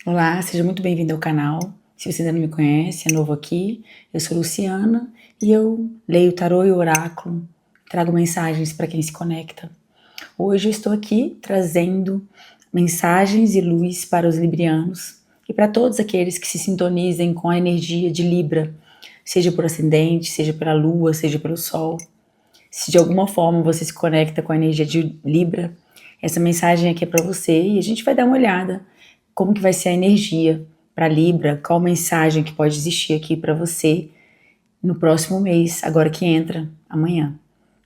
Olá, seja muito bem-vindo ao canal. Se você ainda não me conhece, é novo aqui, eu sou Luciana e eu leio tarô e oráculo, trago mensagens para quem se conecta. Hoje eu estou aqui trazendo mensagens e luz para os librianos e para todos aqueles que se sintonizem com a energia de Libra, seja por ascendente, seja pela lua, seja pelo sol. Se de alguma forma você se conecta com a energia de Libra, essa mensagem aqui é para você e a gente vai dar uma olhada como que vai ser a energia para Libra, qual mensagem que pode existir aqui para você no próximo mês, agora que entra amanhã,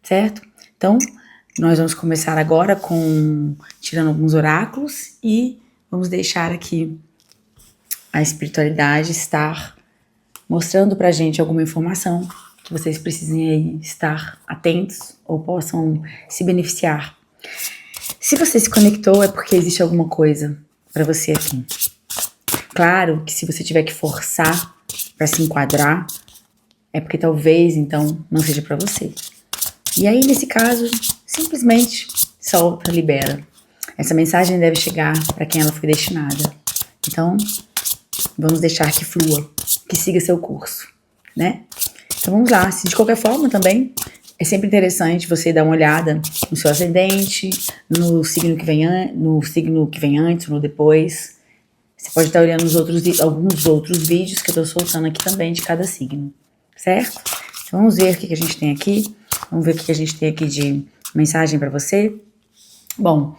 certo? Então, nós vamos começar agora tirando alguns oráculos e vamos deixar aqui a espiritualidade estar mostrando pra gente alguma informação que vocês precisem aí estar atentos ou possam se beneficiar. Se você se conectou é porque existe alguma coisa para você aqui. Claro que se você tiver que forçar para se enquadrar, é porque talvez então não seja para você. E aí nesse caso, simplesmente solta, libera. Essa mensagem deve chegar para quem ela foi destinada. Então, vamos deixar que flua, que siga seu curso, né? Então vamos lá. Se de qualquer forma também é sempre interessante você dar uma olhada no seu ascendente, no signo que vem antes, no depois. Você pode estar olhando alguns outros vídeos que eu estou soltando aqui também de cada signo, certo? Então vamos ver o que a gente tem aqui. Vamos ver o que a gente tem aqui de mensagem para você. Bom,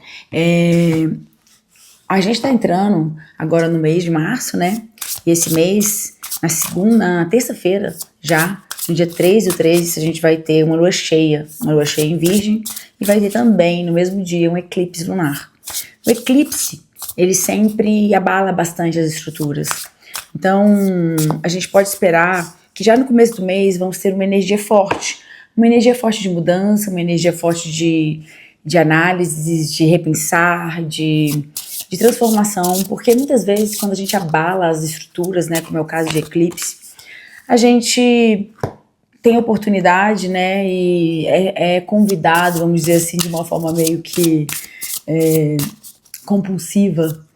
a gente está entrando agora no mês de março, né? E esse mês, na terça-feira, já, no dia 13 do 13, a gente vai ter uma lua cheia em Virgem, e vai ter também, no mesmo dia, um eclipse lunar. O eclipse, ele sempre abala bastante as estruturas. Então, a gente pode esperar que já no começo do mês vamos ter uma energia forte de mudança, uma energia forte de análise, de repensar, de transformação, porque muitas vezes quando a gente abala as estruturas, né, como é o caso de eclipse, a gente tem oportunidade, né, e é convidado, vamos dizer assim, de uma forma meio que compulsiva,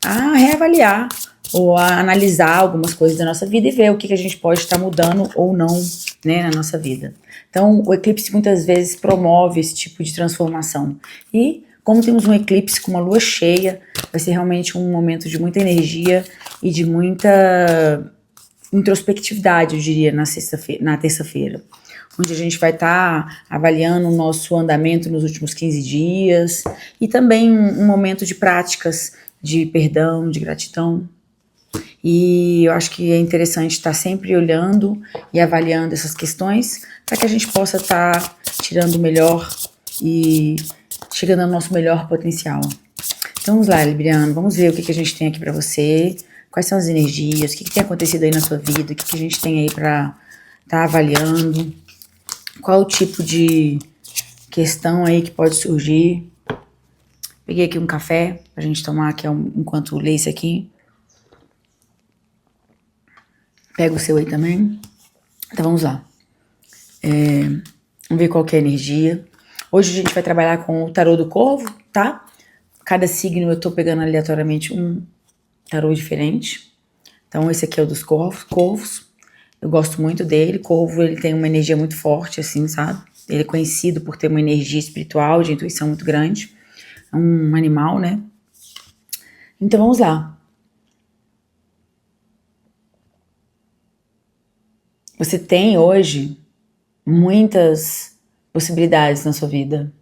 a reavaliar ou a analisar algumas coisas da nossa vida e ver o que a gente pode estar mudando ou não, né, na nossa vida. Então, o eclipse muitas vezes promove esse tipo de transformação. E, como temos um eclipse com uma lua cheia, vai ser realmente um momento de muita energia e de muita introspectividade, eu diria, na terça-feira. Onde a gente vai estar avaliando o nosso andamento nos últimos 15 dias e também um momento de práticas de perdão, de gratidão. E eu acho que é interessante estar sempre olhando e avaliando essas questões para que a gente possa estar tirando o melhor e chegando ao nosso melhor potencial. Então vamos lá, Libriano, vamos ver o que a gente tem aqui para você, quais são as energias, o que tem acontecido aí na sua vida, o que a gente tem aí para estar avaliando, qual o tipo de questão aí que pode surgir. Peguei aqui um café pra gente tomar aqui enquanto lê isso aqui. Pega o seu aí também. Então vamos lá. Vamos ver qual que é a energia. Hoje a gente vai trabalhar com o tarô do corvo, tá? Cada signo eu tô pegando aleatoriamente um tarô diferente. Então esse aqui é o dos corvos. Eu gosto muito dele. Corvo, ele tem uma energia muito forte, assim, sabe? Ele é conhecido por ter uma energia espiritual, de intuição muito grande. É um animal, né? Então vamos lá. Você tem hoje muitas possibilidades na sua vida.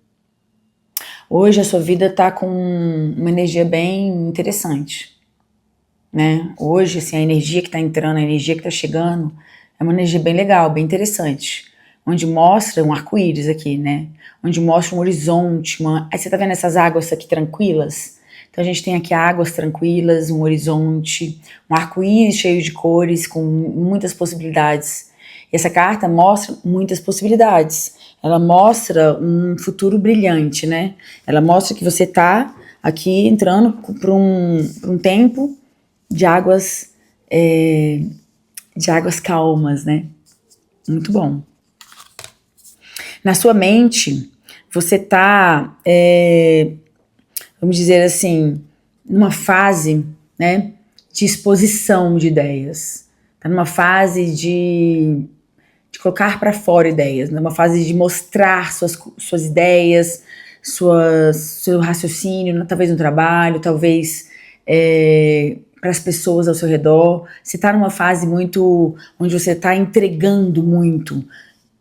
Hoje a sua vida tá com uma energia bem interessante, né? Hoje, assim, a energia que tá entrando, a energia que tá chegando, é uma energia bem legal, bem interessante. Onde mostra um arco-íris aqui, né? Onde mostra um horizonte, Aí você tá vendo essas águas aqui tranquilas? Então a gente tem aqui águas tranquilas, um horizonte, um arco-íris cheio de cores, com muitas possibilidades. E essa carta mostra muitas possibilidades. Ela mostra um futuro brilhante, né? Ela mostra que você tá aqui entrando para um tempo de águas calmas, né? Muito bom. Na sua mente, você tá, vamos dizer assim, numa fase, né, de exposição de ideias. Está numa fase de colocar para fora ideias, numa fase de mostrar suas ideias, seu raciocínio, talvez no trabalho, talvez para as pessoas ao seu redor. Você está numa fase muito onde você está entregando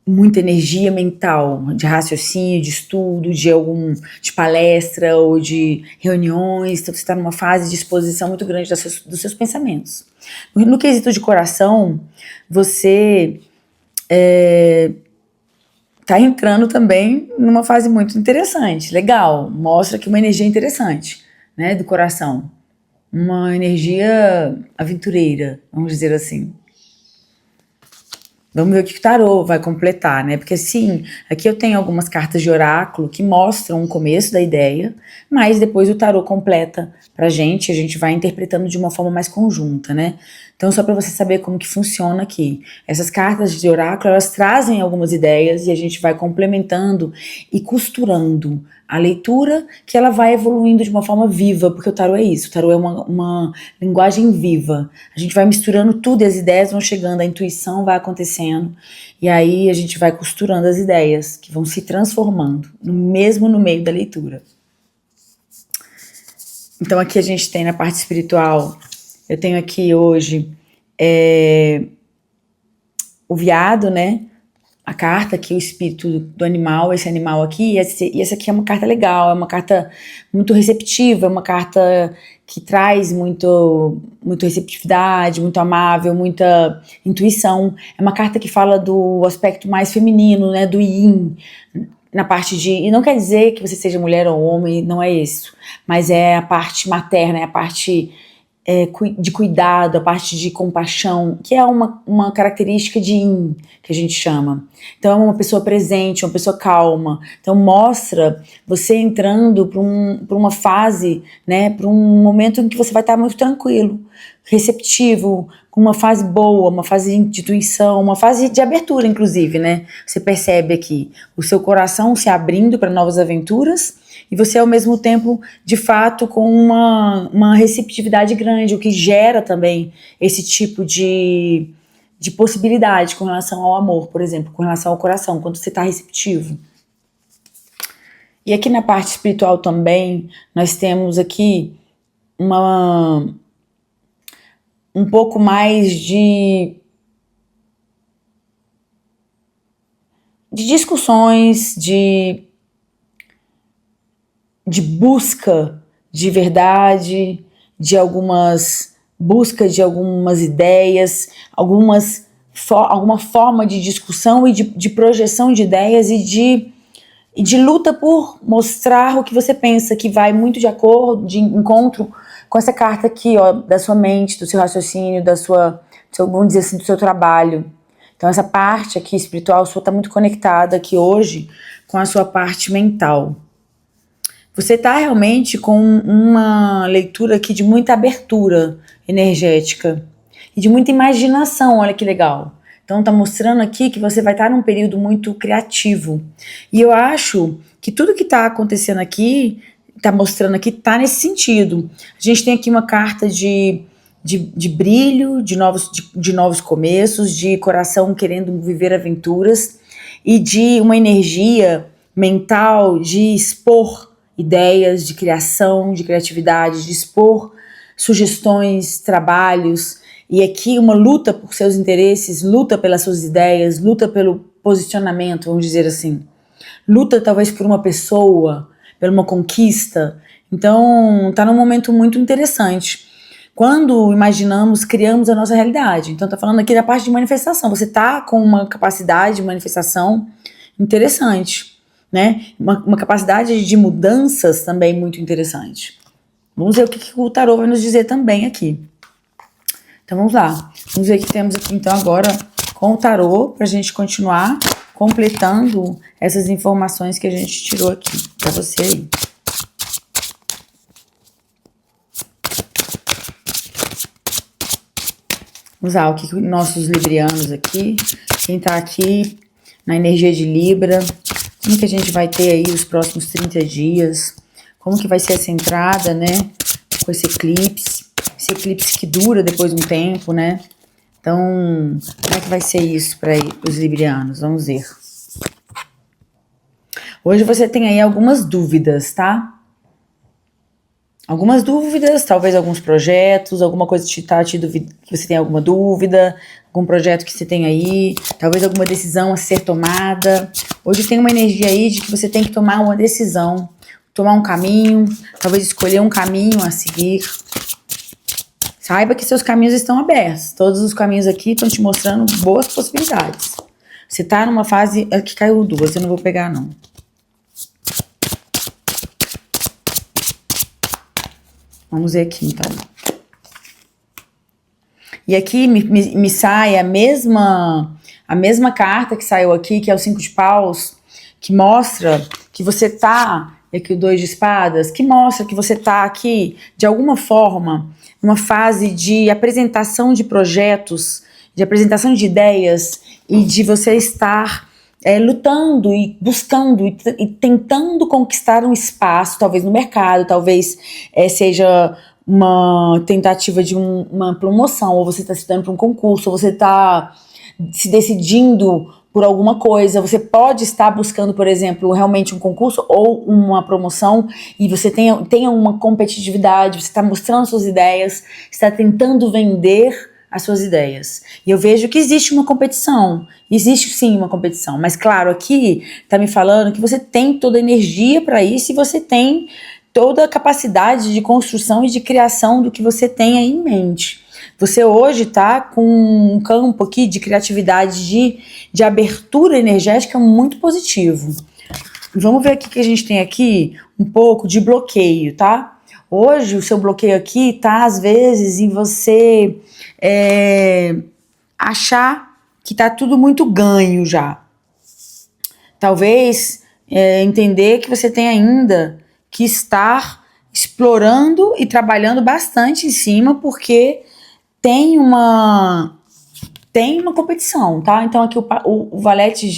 muita energia mental, de raciocínio, de estudo, de palestra ou de reuniões. Então você está numa fase de exposição muito grande dos seus pensamentos. No quesito de coração, você tá entrando também numa fase muito interessante, legal, mostra que uma energia interessante, né, do coração, uma energia aventureira, vamos dizer assim. Vamos ver o que o tarô vai completar, né? Porque sim, aqui eu tenho algumas cartas de oráculo que mostram o começo da ideia, mas depois o tarô completa pra gente, a gente vai interpretando de uma forma mais conjunta, né? Então, só para você saber como que funciona aqui. Essas cartas de oráculo, elas trazem algumas ideias e a gente vai complementando e costurando a leitura, que ela vai evoluindo de uma forma viva, porque o tarô é isso, o tarô é uma linguagem viva. A gente vai misturando tudo e as ideias vão chegando, a intuição vai acontecendo, e aí a gente vai costurando as ideias, que vão se transformando, mesmo no meio da leitura. Então aqui a gente tem na parte espiritual, eu tenho aqui hoje o veado, né? A carta aqui, o espírito do animal, esse animal aqui, e essa aqui é uma carta legal, é uma carta muito receptiva, é uma carta que traz muito receptividade, muito amável, muita intuição. É uma carta que fala do aspecto mais feminino, né? Do yin, na parte de... E não quer dizer que você seja mulher ou homem, não é isso. Mas é a parte materna, é a parte de cuidado, a parte de compaixão, que é uma característica de yin, que a gente chama. Então é uma pessoa presente, uma pessoa calma. Então mostra você entrando para uma fase, né, para um momento em que você vai estar muito tranquilo, receptivo, com uma fase boa, uma fase de intuição, uma fase de abertura, inclusive, né? Você percebe aqui o seu coração se abrindo para novas aventuras e você, ao mesmo tempo, de fato, com uma receptividade grande, o que gera também esse tipo de possibilidade com relação ao amor, por exemplo, com relação ao coração, quando você está receptivo. E aqui na parte espiritual também, nós temos aqui um pouco mais de discussões, de busca de verdade, busca de algumas ideias, alguma forma de discussão e de projeção de ideias e de luta por mostrar o que você pensa, que vai muito de acordo, de encontro com essa carta aqui, ó, da sua mente, do seu raciocínio, vamos dizer assim, do seu trabalho. Então essa parte aqui espiritual sua está muito conectada aqui hoje com a sua parte mental. Você está realmente com uma leitura aqui de muita abertura energética e de muita imaginação, olha que legal. Então tá mostrando aqui que você vai estar num período muito criativo. E eu acho que tudo que está acontecendo aqui, tá mostrando aqui, tá nesse sentido. A gente tem aqui uma carta de brilho, de novos começos, de coração querendo viver aventuras e de uma energia mental de expor ideias, de criação, de criatividade, de expor sugestões, trabalhos, e aqui uma luta por seus interesses, luta pelas suas ideias, luta pelo posicionamento, vamos dizer assim. Luta talvez por uma pessoa, por uma conquista. Então tá num momento muito interessante. Quando imaginamos, criamos a nossa realidade. Então tá falando aqui da parte de manifestação. Você tá com uma capacidade de manifestação interessante, né? Uma capacidade de mudanças também muito interessante. Vamos ver o que o tarô vai nos dizer também aqui. Então vamos lá. Vamos ver o que temos aqui então agora com o tarô, pra gente continuar completando essas informações que a gente tirou aqui pra você aí. Vamos lá, o que nossos librianos aqui, quem tá aqui na energia de Libra, como que a gente vai ter aí os próximos 30 dias, como que vai ser essa entrada, né, com esse eclipse. esse eclipse que dura depois de um tempo, né? Então, como é que vai ser isso para os librianos? Vamos ver. Hoje você tem aí algumas dúvidas, tá? Algumas dúvidas, talvez alguns projetos, alguma coisa que você tem alguma dúvida, algum projeto que você tem aí, talvez alguma decisão a ser tomada. Hoje tem uma energia aí de que você tem que tomar uma decisão, tomar um caminho, talvez escolher um caminho a seguir. Saiba que seus caminhos estão abertos. Todos os caminhos aqui estão te mostrando boas possibilidades. Você tá numa fase... Aqui caiu duas, eu não vou pegar não. Vamos ver aqui, então. E aqui me sai a mesma carta que saiu aqui, que é o 5 de paus, que mostra que você tá... E aqui o 2 de espadas, que mostra que você tá aqui, de alguma forma, numa fase de apresentação de projetos, de apresentação de ideias, e de você estar lutando e buscando e tentando conquistar um espaço, talvez no mercado, talvez seja uma tentativa de uma promoção, ou você está estudando para um concurso, ou você está se decidindo por alguma coisa, você pode estar buscando, por exemplo, realmente um concurso ou uma promoção, e você tenha uma competitividade, você está mostrando suas ideias, está tentando vender as suas ideias. E eu vejo que existe uma competição, existe sim uma competição, mas claro, aqui está me falando que você tem toda a energia para isso e você tem toda a capacidade de construção e de criação do que você tem aí em mente. Você hoje está com um campo aqui de criatividade, de abertura energética muito positivo. Vamos ver aqui que a gente tem aqui um pouco de bloqueio, tá? Hoje o seu bloqueio aqui tá às vezes em você achar que tá tudo muito ganho já. Talvez entender que você tem ainda que estar explorando e trabalhando bastante em cima, porque tem uma competição, tá? Então aqui o valete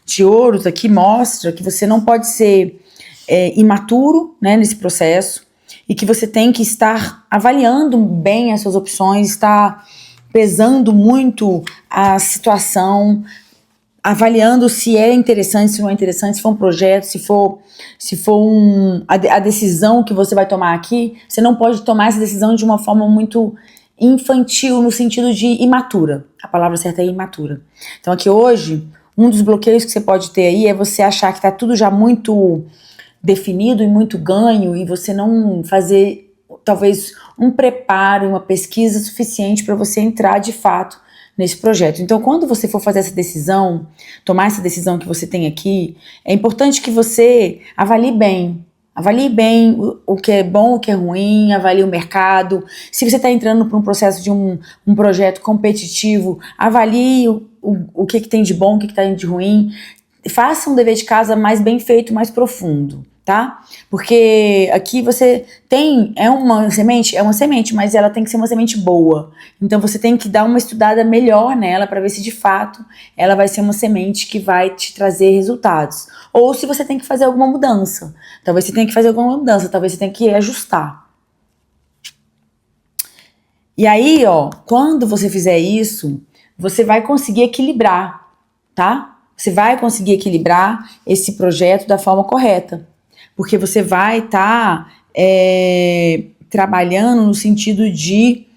de ouros aqui mostra que você não pode ser imaturo, né, nesse processo, e que você tem que estar avaliando bem as suas opções, estar pesando muito a situação, avaliando se é interessante, se não é interessante, se for um projeto, se for a decisão que você vai tomar aqui. Você não pode tomar essa decisão de uma forma muito infantil, no sentido de imatura. A palavra certa é imatura. Então aqui hoje, um dos bloqueios que você pode ter aí é você achar que tá tudo já muito definido e muito ganho, e você não fazer, talvez, um preparo, uma pesquisa suficiente para você entrar de fato nesse projeto. Então, quando você for fazer essa decisão, tomar essa decisão que você tem aqui, é importante que você avalie bem o que é bom, o que é ruim, avalie o mercado. Se você está entrando para um processo de um projeto competitivo, avalie o que tem de bom, o que tem de ruim. Faça um dever de casa mais bem feito, mais profundo, tá? Porque aqui você tem, é uma semente, mas ela tem que ser uma semente boa. Então você tem que dar uma estudada melhor nela para ver se de fato ela vai ser uma semente que vai te trazer resultados. Ou se você tem que fazer alguma mudança. Talvez você tenha que fazer alguma mudança, talvez você tenha que ajustar. E aí, ó, quando você fizer isso, você vai conseguir equilibrar, tá? Você vai conseguir equilibrar esse projeto da forma correta, porque você vai estar trabalhando no sentido de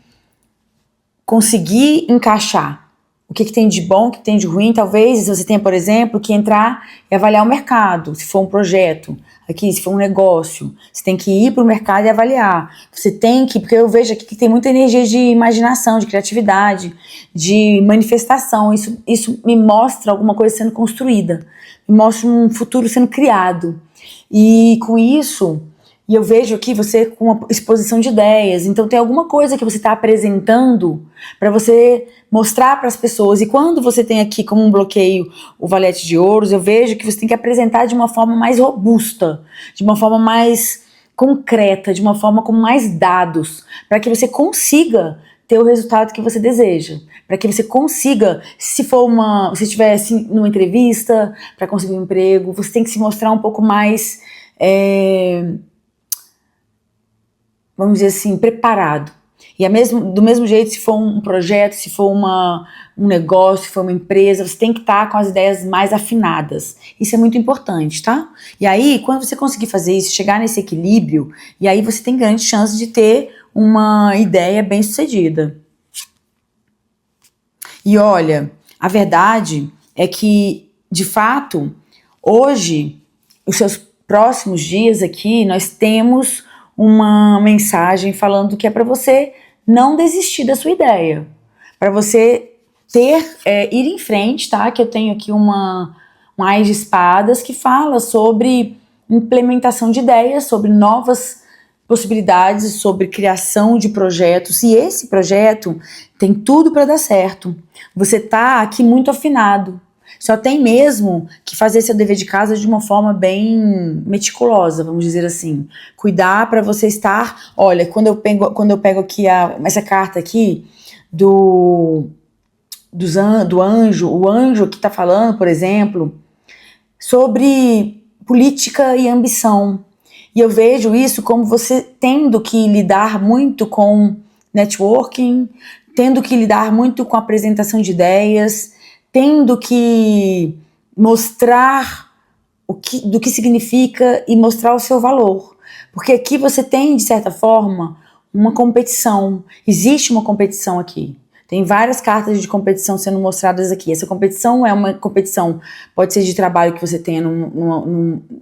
conseguir encaixar o que tem de bom, o que tem de ruim. Talvez você tenha, por exemplo, que entrar e avaliar o mercado, se for um projeto, aqui, se for um negócio, você tem que ir para o mercado e avaliar. Você tem que, porque eu vejo aqui que tem muita energia de imaginação, de criatividade, de manifestação. Isso me mostra alguma coisa sendo construída, me mostra um futuro sendo criado. E com isso, e eu vejo aqui você com uma exposição de ideias, então tem alguma coisa que você está apresentando para você mostrar para as pessoas. E quando você tem aqui como um bloqueio o valete de ouros, eu vejo que você tem que apresentar de uma forma mais robusta, de uma forma mais concreta, de uma forma com mais dados, para que você consiga ter o resultado que você deseja, para que você consiga, se estiver assim, numa entrevista para conseguir um emprego, você tem que se mostrar um pouco mais, vamos dizer assim, preparado. E do mesmo jeito, se for um projeto, se for um negócio, se for uma empresa, você tem que estar com as ideias mais afinadas. Isso é muito importante, tá? E aí, quando você conseguir fazer isso, chegar nesse equilíbrio, e aí você tem grande chance de ter uma ideia bem sucedida. E olha, a verdade é que, de fato, hoje, os seus próximos dias aqui, nós temos uma mensagem falando que é para você não desistir da sua ideia, para você ir em frente, tá? Que eu tenho aqui um Ás de Espadas que fala sobre implementação de ideias, sobre novas possibilidades, sobre criação de projetos, e esse projeto tem tudo para dar certo. Você tá aqui muito afinado. Só tem mesmo que fazer seu dever de casa de uma forma bem meticulosa, vamos dizer assim. Cuidar para você estar... Olha, quando eu pego aqui essa carta aqui do anjo, o anjo que está falando, por exemplo, sobre política e ambição. E eu vejo isso como você tendo que lidar muito com networking, tendo que lidar muito com a apresentação de ideias, tendo que mostrar do que significa e mostrar o seu valor. Porque aqui você tem, de certa forma, uma competição. Existe uma competição aqui. Tem várias cartas de competição sendo mostradas aqui. Essa competição é uma competição, pode ser de trabalho que você tenha,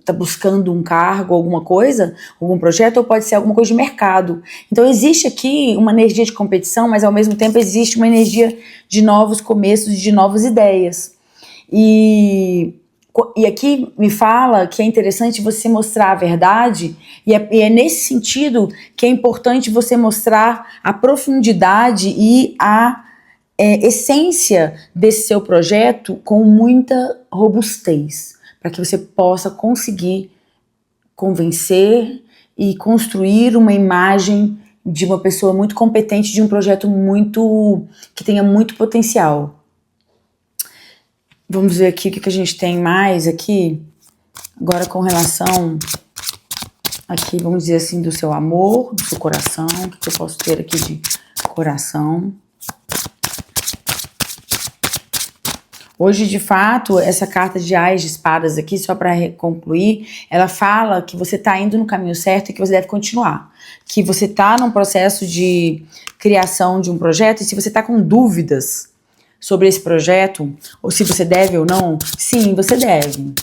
tá buscando um cargo, alguma coisa, algum projeto, ou pode ser alguma coisa de mercado. Então existe aqui uma energia de competição, mas ao mesmo tempo existe uma energia de novos começos, de novas ideias. E aqui me fala que é interessante você mostrar a verdade, e é nesse sentido que é importante você mostrar a profundidade e a essência desse seu projeto com muita robustez, para que você possa conseguir convencer e construir uma imagem de uma pessoa muito competente, de um projeto que tenha muito potencial. Vamos ver aqui o que a gente tem mais aqui. Agora com relação, aqui vamos dizer assim, do seu amor, do seu coração. O que eu posso ter aqui de coração? Hoje, de fato, essa carta de Ás de Espadas aqui, só para concluir, ela fala que você está indo no caminho certo e que você deve continuar. Que você está num processo de criação de um projeto, e se você está com dúvidas sobre esse projeto, ou se você deve ou não, sim, você deve.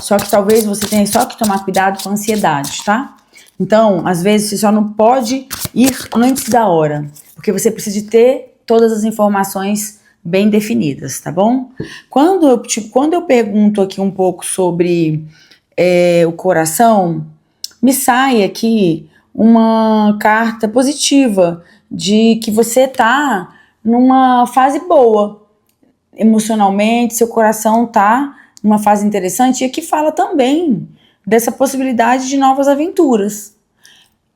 Só que talvez você tenha só que tomar cuidado com a ansiedade, tá? Então, às vezes, você só não pode ir antes da hora, porque você precisa de ter todas as informações bem definidas, tá bom? Quando eu pergunto aqui um pouco sobre o coração, me sai aqui uma carta positiva de que você tá numa fase boa. Emocionalmente, seu coração tá numa fase interessante, e aqui fala também dessa possibilidade de novas aventuras.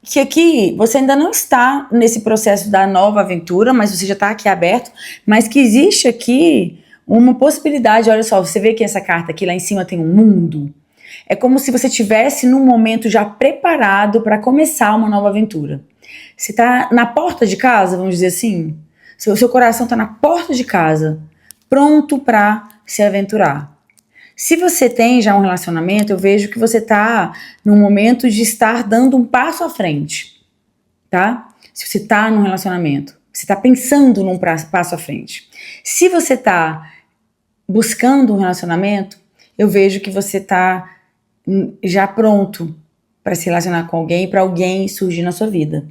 Que aqui você ainda não está nesse processo da nova aventura, mas você já está aqui aberto, mas que existe aqui uma possibilidade. Olha só, você vê que essa carta aqui lá em cima tem um mundo. É como se você estivesse num momento já preparado para começar uma nova aventura. Você está na porta de casa, vamos dizer assim. Seu coração está na porta de casa, pronto para se aventurar. Se você tem já um relacionamento, eu vejo que você está num momento de estar dando um passo à frente, tá? Se você está num relacionamento, você está pensando num passo à frente. Se você está buscando um relacionamento, eu vejo que você está já pronto para se relacionar com alguém, para alguém surgir na sua vida.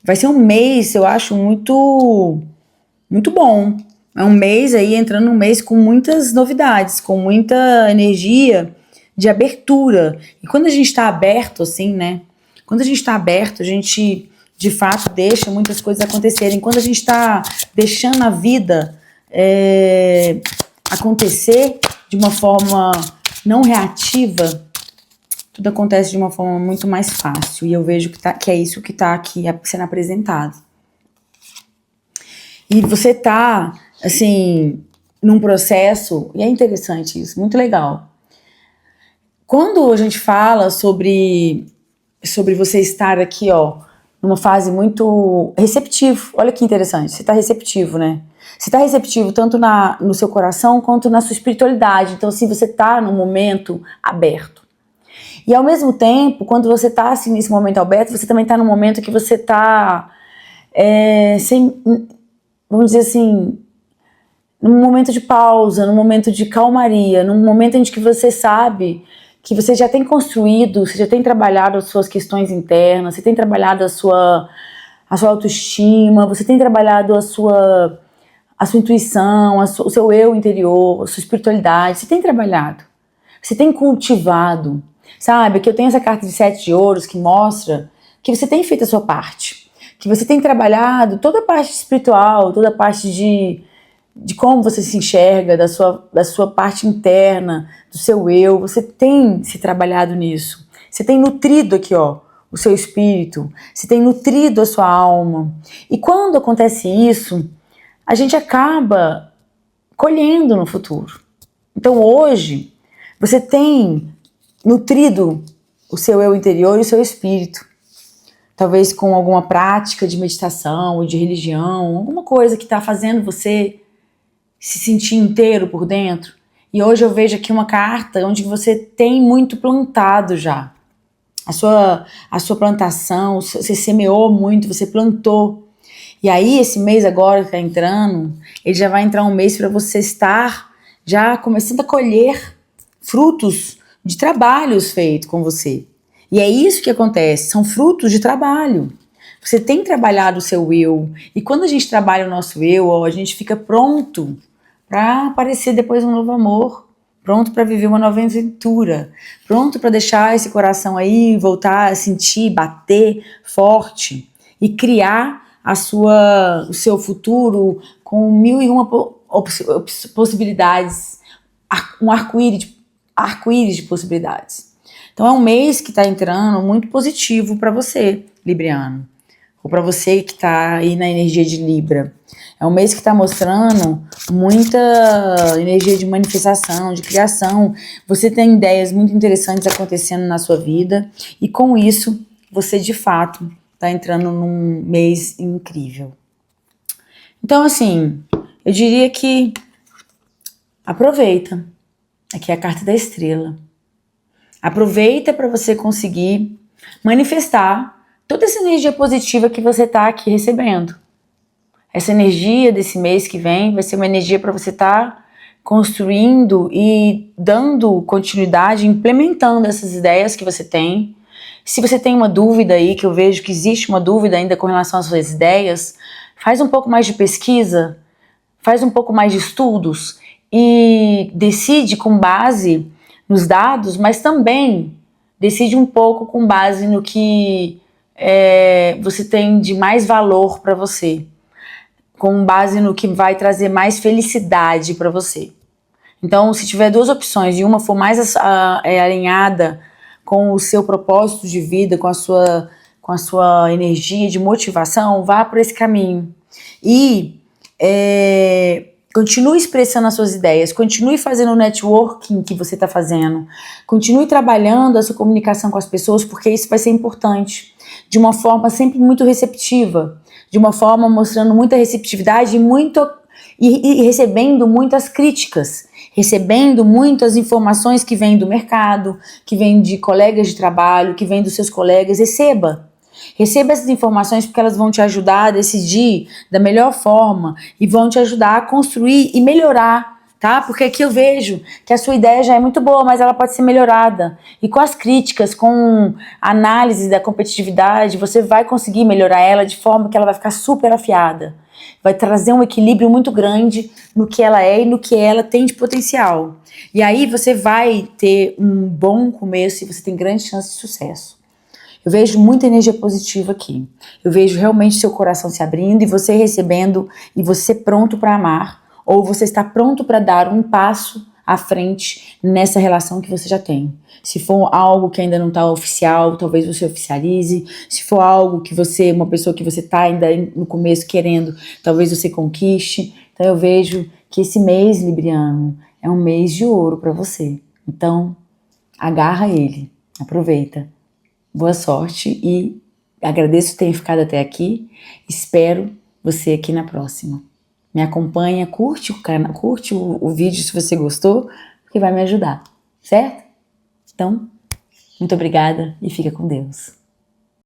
Vai ser um mês, eu acho, muito bom. É um mês aí, entrando num mês com muitas novidades, com muita energia de abertura. E quando a gente está aberto, assim, né? Quando a gente está aberto, a gente, de fato, deixa muitas coisas acontecerem. Quando a gente está deixando a vida acontecer de uma forma não reativa, tudo acontece de uma forma muito mais fácil. E eu vejo que é isso que está aqui sendo apresentado. E você tá, assim, num processo, e é interessante isso, muito legal. Quando a gente fala sobre você estar aqui, ó, numa fase muito receptivo. Olha que interessante, você está receptivo, né? Você está receptivo tanto no seu coração quanto na sua espiritualidade. Então, assim, você está num momento aberto. E ao mesmo tempo, quando você está assim, nesse momento aberto, você também está num momento que você está sem, vamos dizer assim, num momento de pausa, num momento de calmaria, num momento em que você sabe que você já tem construído, você já tem trabalhado as suas questões internas, você tem trabalhado a sua autoestima, você tem trabalhado a sua intuição, o seu eu interior, a sua espiritualidade, você tem trabalhado, você tem cultivado, sabe? Que eu tenho essa carta de 7 de ouros que mostra que você tem feito a sua parte, que você tem trabalhado toda a parte espiritual, toda a parte de como você se enxerga, da sua parte interna, do seu eu, você tem se trabalhado nisso, você tem nutrido aqui, ó, o seu espírito, você tem nutrido a sua alma, e quando acontece isso, a gente acaba colhendo no futuro. Então hoje, você tem nutrido o seu eu interior e o seu espírito, talvez com alguma prática de meditação ou de religião, alguma coisa que está fazendo você se sentir inteiro por dentro. E hoje eu vejo aqui uma carta onde você tem muito plantado já. A sua plantação, você semeou muito, você plantou. E aí esse mês agora que está entrando, ele já vai entrar um mês para você estar já começando a colher frutos de trabalhos feitos com você. E é isso que acontece, são frutos de trabalho. Você tem trabalhado o seu eu, e quando a gente trabalha o nosso eu, ó, a gente fica pronto para aparecer depois um novo amor, pronto para viver uma nova aventura, pronto para deixar esse coração aí voltar a sentir, bater forte e criar o seu futuro com 1001 possibilidades, um arco-íris de possibilidades. Então é um mês que está entrando muito positivo para você, Libriano, ou para você que está aí na energia de Libra. É um mês que está mostrando muita energia de manifestação, de criação. Você tem ideias muito interessantes acontecendo na sua vida e com isso você de fato está entrando num mês incrível. Então assim, eu diria que aproveita. Aqui é a carta da estrela. Aproveita para você conseguir manifestar toda essa energia positiva que você está aqui recebendo. Essa energia desse mês que vem vai ser uma energia para você estar construindo e dando continuidade, implementando essas ideias que você tem. Se você tem uma dúvida aí, que eu vejo que existe uma dúvida ainda com relação às suas ideias, faz um pouco mais de pesquisa, faz um pouco mais de estudos e decide com base nos dados, mas também decide um pouco com base no que você tem de mais valor para você, com base no que vai trazer mais felicidade para você. Então, se tiver duas opções e uma for mais alinhada com o seu propósito de vida, com a sua energia de motivação, vá por esse caminho. E continue expressando as suas ideias, continue fazendo o networking que você está fazendo, continue trabalhando a sua comunicação com as pessoas, porque isso vai ser importante, de uma forma sempre muito receptiva, de uma forma mostrando muita receptividade e recebendo muitas críticas, recebendo muitas informações que vêm do mercado, que vêm de colegas de trabalho, que vêm dos seus colegas. Receba essas informações porque elas vão te ajudar a decidir da melhor forma e vão te ajudar a construir e melhorar, tá? Porque aqui eu vejo que a sua ideia já é muito boa, mas ela pode ser melhorada. E com as críticas, com a análise da competitividade, você vai conseguir melhorar ela de forma que ela vai ficar super afiada. Vai trazer um equilíbrio muito grande no que ela é e no que ela tem de potencial. E aí você vai ter um bom começo e você tem grande chance de sucesso. Eu vejo muita energia positiva aqui. Eu vejo realmente seu coração se abrindo e você recebendo e você pronto para amar, ou você está pronto para dar um passo à frente nessa relação que você já tem. Se for algo que ainda não está oficial, talvez você oficialize. Se for algo que uma pessoa que você está ainda no começo querendo, talvez você conquiste. Então eu vejo que esse mês, Libriano, é um mês de ouro para você. Então, agarra ele, aproveita. Boa sorte e Agradeço por ter ficado até aqui. Espero você aqui na próxima. Me acompanha, curte o canal, curte o vídeo se você gostou, porque vai me ajudar, certo? Então, muito obrigada e fica com Deus.